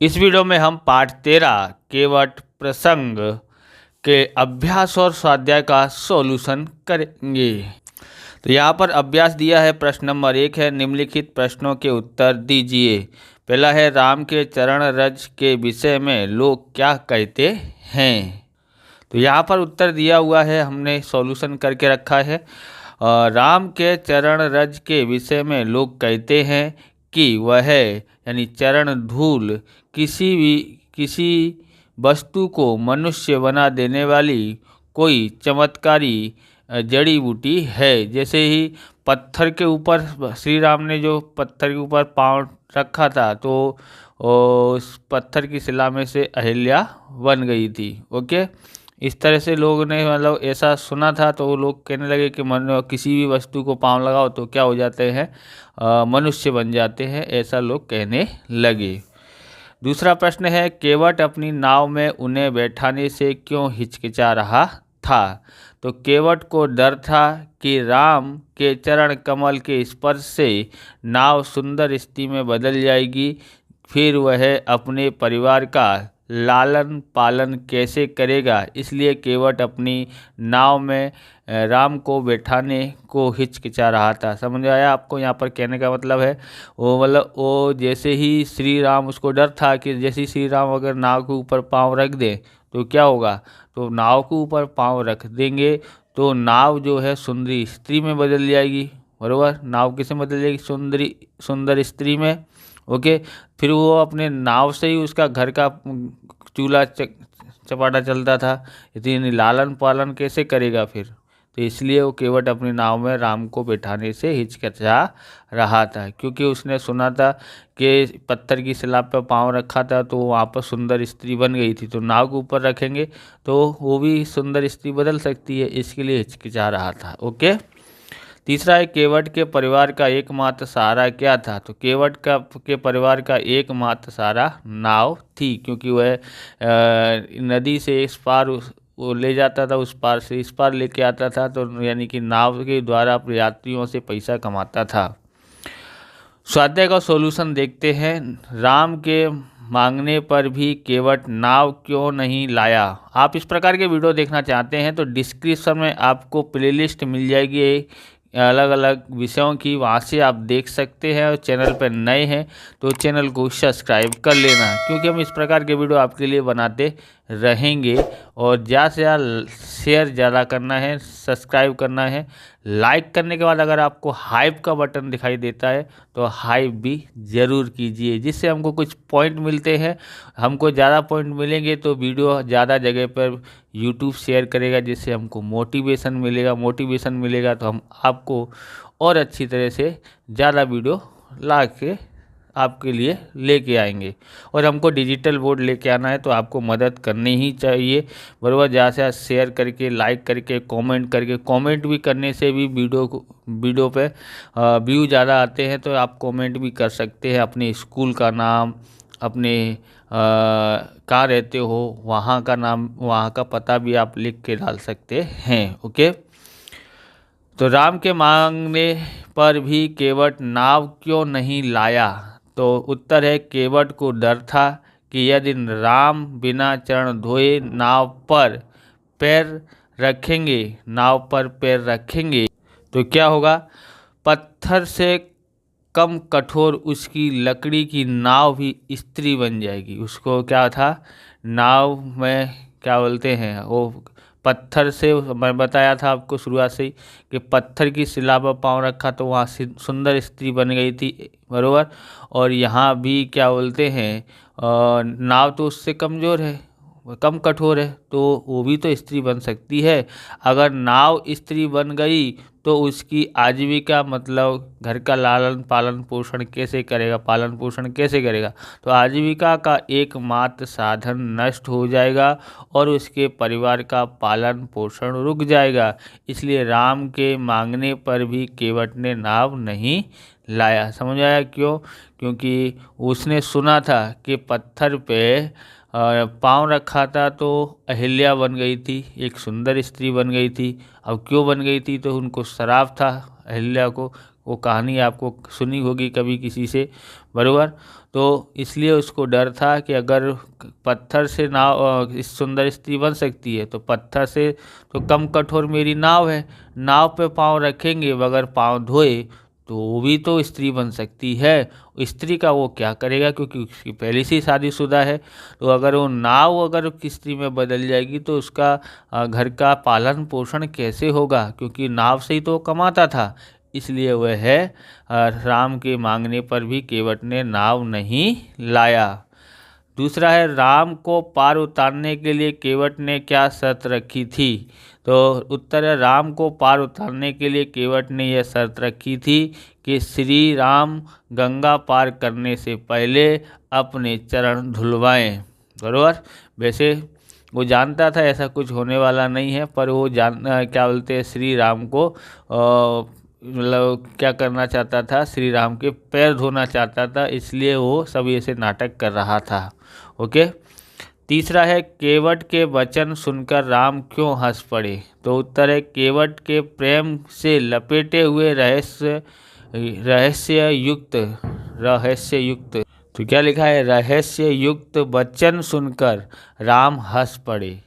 इस वीडियो में हम पाठ 13 केवट प्रसंग के अभ्यास और स्वाध्याय का सॉल्यूशन करेंगे। तो यहाँ पर अभ्यास दिया है। प्रश्न नंबर 1 है, निम्नलिखित प्रश्नों के उत्तर दीजिए। पहला है, राम के चरण रज के विषय में लोग क्या कहते हैं। तो यहाँ पर उत्तर दिया हुआ है, हमने सॉल्यूशन करके रखा है। राम के चरण रज के विषय में लोग कहते हैं कि वह यानी चरण धूल किसी वस्तु को मनुष्य बना देने वाली कोई चमत्कारी जड़ी बूटी है। जैसे ही पत्थर के ऊपर श्री राम ने जो पत्थर के ऊपर पाँव रखा था तो उस पत्थर की शिला में से अहिल्या बन गई थी। ओके, इस तरह से लोगों ने मतलब ऐसा सुना था, तो वो लोग कहने लगे कि किसी भी वस्तु को पाँव लगाओ तो क्या हो जाते हैं, मनुष्य बन जाते हैं, ऐसा लोग कहने लगे। दूसरा प्रश्न है, केवट अपनी नाव में उन्हें बैठाने से क्यों हिचकिचा रहा था। तो केवट को डर था कि राम के चरण कमल के स्पर्श से नाव सुंदर स्थिति में बदल जाएगी, फिर वह अपने परिवार का लालन पालन कैसे करेगा। इसलिए केवट अपनी नाव में राम को बैठाने को हिचकिचा रहा था। समझ आया आपको? यहाँ पर कहने का मतलब है वो जैसे ही श्री राम, उसको डर था कि जैसे ही श्री राम अगर नाव के ऊपर पाँव रख दें तो क्या होगा, तो नाव के ऊपर पाँव रख देंगे तो नाव जो है सुंदरी स्त्री में बदल जाएगी। बरोबर, नाव किसे बदल जाएगी, सुंदर स्त्री में। ओके, फिर वो अपने नाव से ही उसका घर का चूल्हा चपाटा चलता था, इतनी लालन पालन कैसे करेगा फिर। तो इसलिए वो केवट अपनी नाव में राम को बैठाने से हिचकिचा रहा था, क्योंकि उसने सुना था कि पत्थर की शिला पर पाँव रखा था तो वहाँ पर सुंदर स्त्री बन गई थी, तो नाव के ऊपर रखेंगे तो वो भी सुंदर स्त्री बदल सकती है, इसके लिए हिचकिचा रहा था। ओके, तीसरा है, केवट के परिवार का एकमात्र सहारा क्या था। तो केवट के परिवार का एकमात्र सहारा नाव थी, क्योंकि वह नदी से इस पार वो ले जाता था, उस पार से इस पार लेके आता था, तो यानी कि नाव के द्वारा यात्रियों से पैसा कमाता था। स्वाध्याय का सॉल्यूशन देखते हैं। राम के मांगने पर भी केवट नाव क्यों नहीं लाया। आप इस प्रकार के वीडियो देखना चाहते हैं तो डिस्क्रिप्शन में आपको प्लेलिस्ट मिल जाएगी अलग अलग विषयों की, वहाँ से आप देख सकते हैं। और चैनल पर नए हैं तो चैनल को सब्सक्राइब कर लेना, क्योंकि हम इस प्रकार के वीडियो आपके लिए बनाते रहेंगे। और ज़्यादा से ज़्यादा शेयर ज़्यादा करना है, सब्सक्राइब करना है। लाइक करने के बाद अगर आपको हाइप का बटन दिखाई देता है तो हाइप भी ज़रूर कीजिए, जिससे हमको कुछ पॉइंट मिलते हैं। हमको ज़्यादा पॉइंट मिलेंगे तो वीडियो ज़्यादा जगह पर यूट्यूब शेयर करेगा, जिससे हमको मोटिवेशन मिलेगा तो हम आपको और अच्छी तरह से ज़्यादा वीडियो ला के आपके लिए लेके आएंगे। और हमको डिजिटल बोर्ड लेके आना है तो आपको मदद करनी ही चाहिए। बराबर, ज़्यादा से ज़्यादा शेयर करके, लाइक करके, कमेंट भी करने से भी वीडियो पे व्यू ज़्यादा आते हैं, तो आप कमेंट भी कर सकते हैं। अपने स्कूल का नाम, अपने कहाँ रहते हो वहाँ का नाम, वहाँ का पता भी आप लिख के डाल सकते हैं। ओके, तो राम के मांगने पर भी केवट नाव क्यों नहीं लाया। तो उत्तर है, केवट को डर था कि यदि राम बिना चरण धोए नाव पर पैर रखेंगे तो क्या होगा, पत्थर से कम कठोर उसकी लकड़ी की नाव भी स्त्री बन जाएगी। उसको क्या था, नाव में क्या बोलते हैं वो पत्थर से, मैं बताया था आपको शुरुआत से ही कि पत्थर की शिला पर पाँव रखा तो वहाँ सुंदर स्त्री बन गई थी। बरोबर, और यहाँ भी क्या बोलते हैं, नाव तो उससे कमज़ोर है, कम कठोर है, तो वो भी तो स्त्री बन सकती है। अगर नाव स्त्री बन गई तो उसकी आजीविका, मतलब घर का पालन पोषण कैसे करेगा, तो आजीविका का एकमात्र साधन नष्ट हो जाएगा और उसके परिवार का पालन पोषण रुक जाएगा। इसलिए राम के मांगने पर भी केवट ने नाव नहीं लाया। समझ आया क्यों? क्योंकि उसने सुना था कि पत्थर पे पाँव रखा था तो अहिल्या बन गई थी, एक सुंदर स्त्री बन गई थी। अब क्यों बन गई थी, तो उनको श्राप था अहिल्या को वो कहानी आपको सुनी होगी कभी किसी से, बरोबर। तो इसलिए उसको डर था कि अगर पत्थर से नाव इस सुंदर स्त्री बन सकती है तो पत्थर से तो कम कठोर मेरी नाव है, नाव पे पाँव रखेंगे बगैर पाँव धोए तो वो भी तो स्त्री बन सकती है। स्त्री का वो क्या करेगा, क्योंकि उसकी पहले से ही शादीशुदा है। तो अगर वो नाव अगर स्त्री में बदल जाएगी तो उसका घर का पालन पोषण कैसे होगा, क्योंकि नाव से ही तो वो कमाता था। इसलिए वह है राम के मांगने पर भी केवट ने नाव नहीं लाया। दूसरा है, राम को पार उतारने के लिए केवट ने क्या शर्त रखी थी। तो उत्तर है, राम को पार उतारने के लिए केवट ने यह शर्त रखी थी कि श्री राम गंगा पार करने से पहले अपने चरण धुलवाएं, बरोबर। वैसे वो जानता था ऐसा कुछ होने वाला नहीं है, पर वो क्या बोलते हैं, श्री राम को मतलब क्या करना चाहता था, श्री राम के पैर धोना चाहता था, इसलिए वो सब ऐसे नाटक कर रहा था। ओके। तीसरा है, केवट के वचन सुनकर राम क्यों हंस पड़े। तो उत्तर है, केवट के प्रेम से लपेटे हुए रहस्य युक्त तो क्या लिखा है, रहस्य युक्त वचन सुनकर राम हंस पड़े,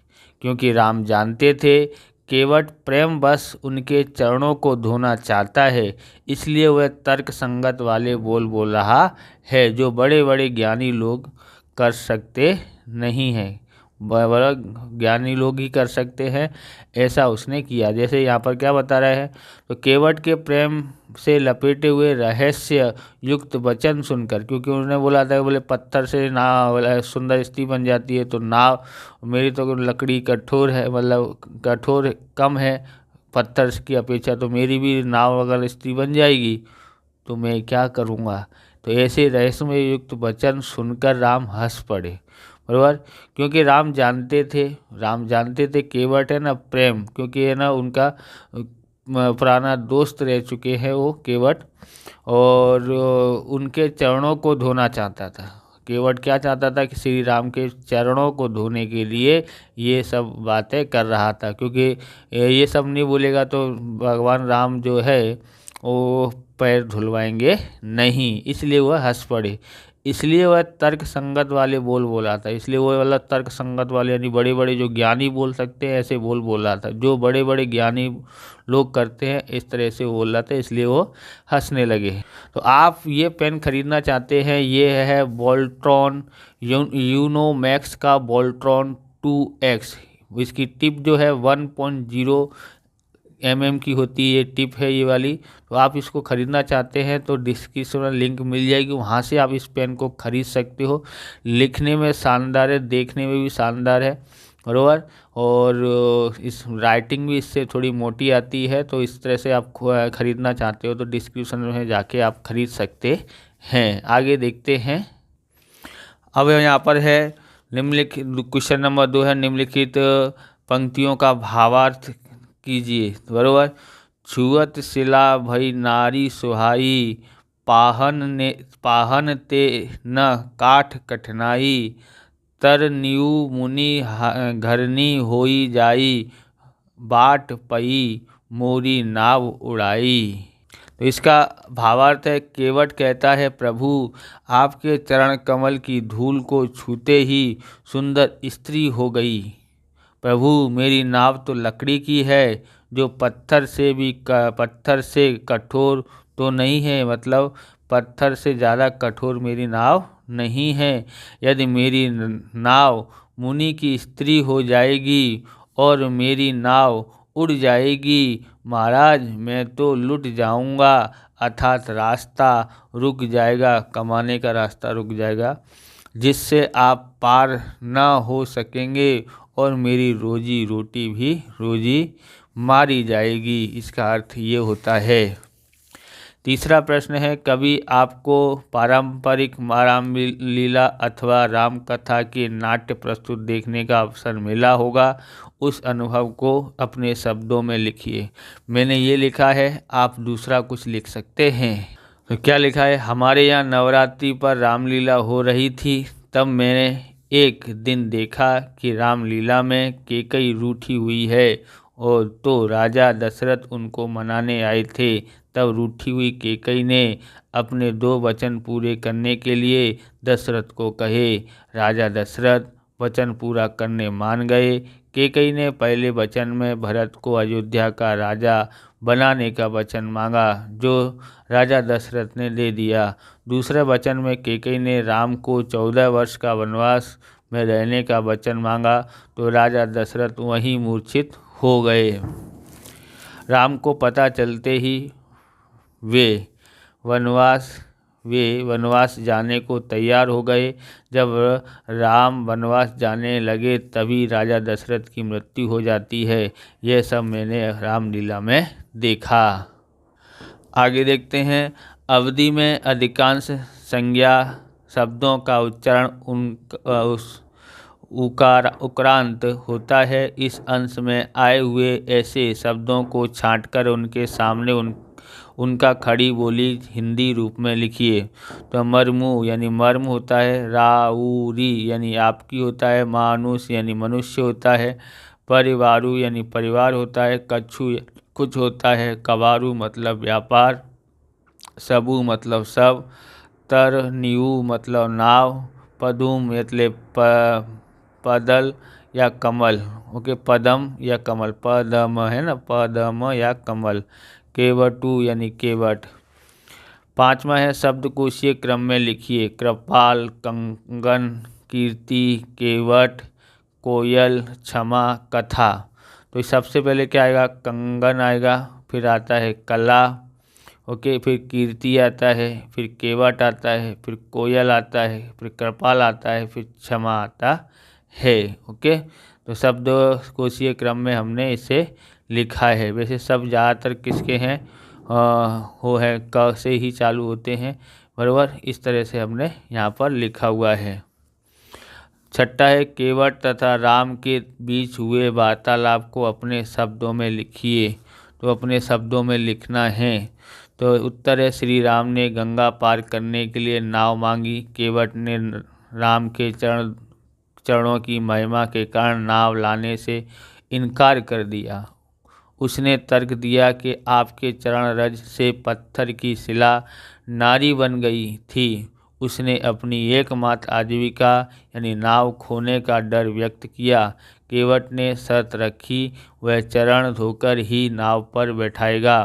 क्योंकि राम जानते थे केवट प्रेम बस उनके चरणों को धोना चाहता है, इसलिए वह तर्क संगत वाले बोल रहा है जो बड़े बड़े ज्ञानी लोग कर सकते नहीं हैं, बड़ा ज्ञानी लोग ही कर सकते हैं, ऐसा उसने किया। जैसे यहाँ पर क्या बता रहे हैं, तो केवट के प्रेम से लपेटे हुए रहस्य युक्त वचन सुनकर, क्योंकि उन्होंने बोला था, बोले पत्थर से नाव सुंदर स्त्री बन जाती है तो नाव, मेरी तो लकड़ी कठोर है, मतलब कठोर कम है पत्थर की अपेक्षा, तो मेरी भी नाव अगर स्त्री बन जाएगी तो मैं क्या करूँगा। तो ऐसे रहस्यमय युक्त वचन सुनकर राम हंस पड़े, बराबर। क्योंकि राम जानते थे केवट है ना प्रेम, क्योंकि है ना उनका पुराना दोस्त रह चुके हैं वो केवट, और उनके चरणों को धोना चाहता था। केवट क्या चाहता था कि श्री राम के चरणों को धोने के लिए ये सब बातें कर रहा था, क्योंकि ये सब नहीं बोलेगा तो भगवान राम जो है वो पैर धुलवाएंगे नहीं, इसलिए वह हंस पड़े। इसलिए वह तर्क संगत वाले बोला था, इसलिए वो वाला तर्क संगत वाले यानी बड़े बड़े जो ज्ञानी बोल सकते हैं ऐसे बोल रहा था, जो बड़े बड़े ज्ञानी लोग करते हैं इस तरह से बोल रहा था, इसलिए वो हंसने लगे। तो आप ये पेन खरीदना चाहते हैं, ये है वोल्ट्रॉन यूनो मैक्स का वोल्ट्रॉन 2X। इसकी टिप जो है 1.0 mm की होती है, ये टिप है ये वाली। तो आप इसको ख़रीदना चाहते हैं तो डिस्क्रिप्शन में लिंक मिल जाएगी, वहाँ से आप इस पेन को ख़रीद सकते हो। लिखने में शानदार है, देखने में भी शानदार है, बराबर। और इस राइटिंग भी इससे थोड़ी मोटी आती है, तो इस तरह से आप ख़रीदना चाहते हो तो डिस्क्रिप्शन में जाके आप ख़रीद सकते हैं। आगे देखते हैं। अब यहाँ पर है निम्नलिखित, क्वेश्चन नंबर 2 है, निम्नलिखित पंक्तियों का भावार्थ कीजिए, बरोबर। छुअत शिला भई नारी सुहाई, पाहन ते न काठ कठिनाई, तर न्यू मुनि घरनी होई जाई, बाट पई मोरी नाव उड़ाई। तो इसका भावार्थ है, केवट कहता है, प्रभु आपके चरण कमल की धूल को छूते ही सुंदर स्त्री हो गई। प्रभु मेरी नाव तो लकड़ी की है, जो पत्थर से कठोर तो नहीं है, मतलब पत्थर से ज़्यादा कठोर मेरी नाव नहीं है। यदि मेरी नाव मुनि की स्त्री हो जाएगी और मेरी नाव उड़ जाएगी, महाराज मैं तो लुट जाऊंगा, अर्थात रास्ता रुक जाएगा, कमाने का रास्ता रुक जाएगा, जिससे आप पार न हो सकेंगे और मेरी रोजी रोटी भी रोजी मारी जाएगी। इसका अर्थ ये होता है। तीसरा प्रश्न है, कभी आपको पारंपरिक रामलीला अथवा राम कथा के नाट्य प्रस्तुत देखने का अवसर मिला होगा, उस अनुभव को अपने शब्दों में लिखिए। मैंने ये लिखा है, आप दूसरा कुछ लिख सकते हैं। तो क्या लिखा है, हमारे यहाँ नवरात्रि पर रामलीला हो रही थी, तब मैंने एक दिन देखा कि रामलीला में केकई रूठी हुई है और तो राजा दशरथ उनको मनाने आए थे। तब रूठी हुई कैकेयी ने अपने 2 वचन पूरे करने के लिए दशरथ को कहे। राजा दशरथ वचन पूरा करने मान गए। कैकेयी ने पहले वचन में भरत को अयोध्या का राजा बनाने का वचन मांगा, जो राजा दशरथ ने दे दिया। दूसरे वचन में कैकेयी ने राम को 14 वर्ष का वनवास में रहने का वचन मांगा, तो राजा दशरथ वहीं मूर्छित हो गए। राम को पता चलते ही वे वनवास जाने को तैयार हो गए। जब राम वनवास जाने लगे तभी राजा दशरथ की मृत्यु हो जाती है। यह सब मैंने रामलीला में देखा। आगे देखते हैं। अवधि में अधिकांश संज्ञा शब्दों का उच्चारण उकारांत होता है। इस अंश में आए हुए ऐसे शब्दों को छांटकर उनके सामने उनका खड़ी बोली हिंदी रूप में लिखिए। तो मर्मू यानी मर्म होता है, राउरी यानी आपकी होता है, मानुष यानी मनुष्य होता है, परिवारु यानी परिवार होता है, कछु कुछ होता है, कबारू मतलब व्यापार, सबू मतलब सब, तरनियु मतलब नाव, पदुम मतलब पदल या कमल। ओके, पदम या कमल, पदम है ना, पदम या कमल। केवटू यानी केवट। 5वां है शब्दकोशीय क्रम में लिखिए। कृपाल, कंगन, कीर्ति, केवट, कोयल, क्षमा, कथा। तो सबसे पहले क्या आएगा? कंगन आएगा, फिर आता है कला, ओके, फिर कीर्ति आता है, फिर केवट आता है, फिर कोयल आता है, फिर कृपाल आता है, फिर क्षमा आता है। ओके, तो शब्दकोशीय क्रम में हमने इसे लिखा है। वैसे सब ज़्यादातर किसके हैं? वो है क से ही चालू होते हैं, बराबर। इस तरह से हमने यहाँ पर लिखा हुआ है। 6 है केवट तथा राम के बीच हुए वार्तालाप को अपने शब्दों में लिखिए। तो अपने शब्दों में लिखना है। तो उत्तर है श्री राम ने गंगा पार करने के लिए नाव मांगी। केवट ने राम के चरणों की महिमा के कारण नाव लाने से इनकार कर दिया। उसने तर्क दिया कि आपके चरण रज से पत्थर की शिला नारी बन गई थी। उसने अपनी एकमात्र आजीविका यानी नाव खोने का डर व्यक्त किया। केवट ने शर्त रखी, वह चरण धोकर ही नाव पर बैठाएगा।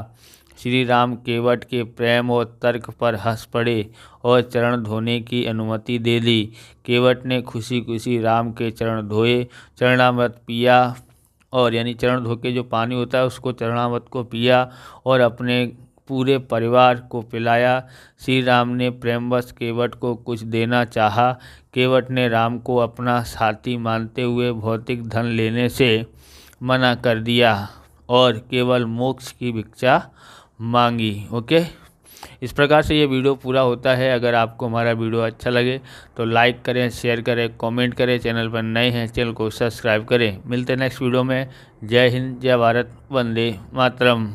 श्री राम केवट के प्रेम और तर्क पर हंस पड़े और चरण धोने की अनुमति दे दी। केवट ने खुशी खुशी राम के चरण धोए, चरणामृत पिया, और यानी चरण धो के जो पानी होता है उसको चरणामृत को पिया और अपने पूरे परिवार को पिलाया। श्री राम ने प्रेमवश केवट को कुछ देना चाहा। केवट ने राम को अपना साथी मानते हुए भौतिक धन लेने से मना कर दिया और केवल मोक्ष की भिक्षा मांगी। ओके, इस प्रकार से ये वीडियो पूरा होता है। अगर आपको हमारा वीडियो अच्छा लगे तो लाइक करें, शेयर करें, कमेंट करें। चैनल पर नए हैं चैनल को सब्सक्राइब करें। मिलते हैं नेक्स्ट वीडियो में। जय हिंद, जय भारत, वंदे मातरम।